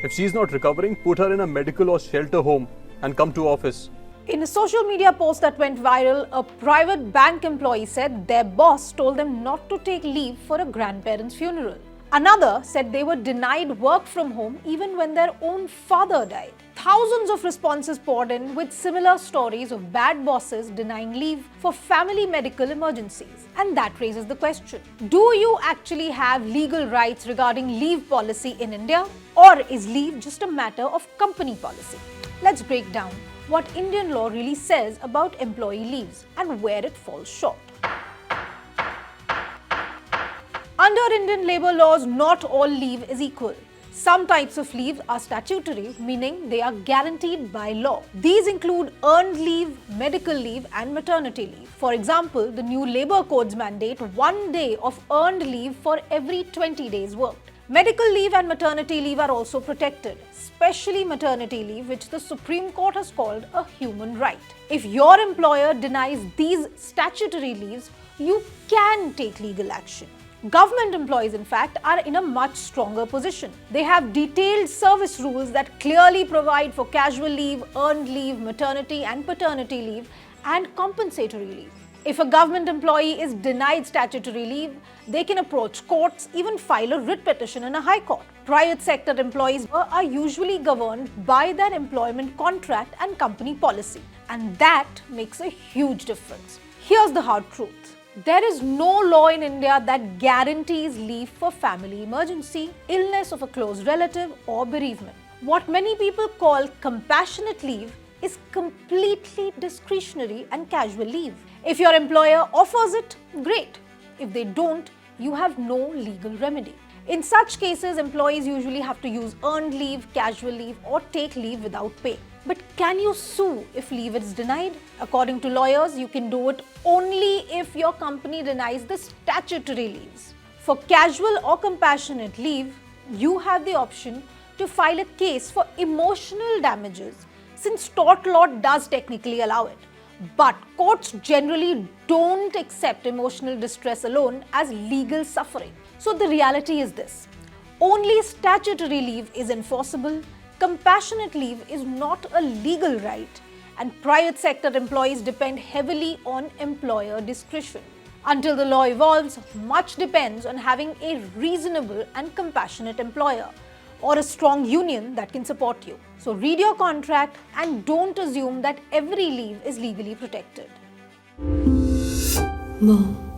If she's not recovering, put her in a medical or shelter home and come to office. In a social media post that went viral, a private bank employee said their boss told them not to take leave for a grandparent's funeral. Another said they were denied work from home even when their own father died. Thousands of responses poured in with similar stories of bad bosses denying leave for family medical emergencies. And that raises the question, do you actually have legal rights regarding leave policy in India? Or is leave just a matter of company policy? Let's break down what Indian law really says about employee leaves and where it falls short. Under Indian labour laws, not all leave is equal. Some types of leave are statutory, meaning they are guaranteed by law. These include earned leave, medical leave and maternity leave. For example, the new labour codes mandate 1 day of earned leave for every 20 days worked. Medical leave and maternity leave are also protected, especially maternity leave, which the Supreme Court has called a human right. If your employer denies these statutory leaves, you can take legal action. Government employees, in fact, are in a much stronger position. They have detailed service rules that clearly provide for casual leave, earned leave, maternity and paternity leave, and compensatory leave. If a government employee is denied statutory leave, they can approach courts, even file a writ petition in a high court. Private sector employees are usually governed by their employment contract and company policy, and that makes a huge difference. Here's the hard truth. There is no law in India that guarantees leave for family emergency, illness of a close relative, or bereavement. What many people call compassionate leave is completely discretionary and casual leave. If your employer offers it, great. If they don't, you have no legal remedy. In such cases, employees usually have to use earned leave, casual leave, or take leave without pay. But can you sue if leave is denied? According to lawyers, you can do it only if your company denies the statutory leaves. For casual or compassionate leave, you have the option to file a case for emotional damages, since tort law does technically allow it. But courts generally don't accept emotional distress alone as legal suffering. So the reality is this: only statutory leave is enforceable, compassionate leave is not a legal right, and private sector employees depend heavily on employer discretion. Until the law evolves, much depends on having a reasonable and compassionate employer or a strong union that can support you. So read your contract and don't assume that every leave is legally protected. More.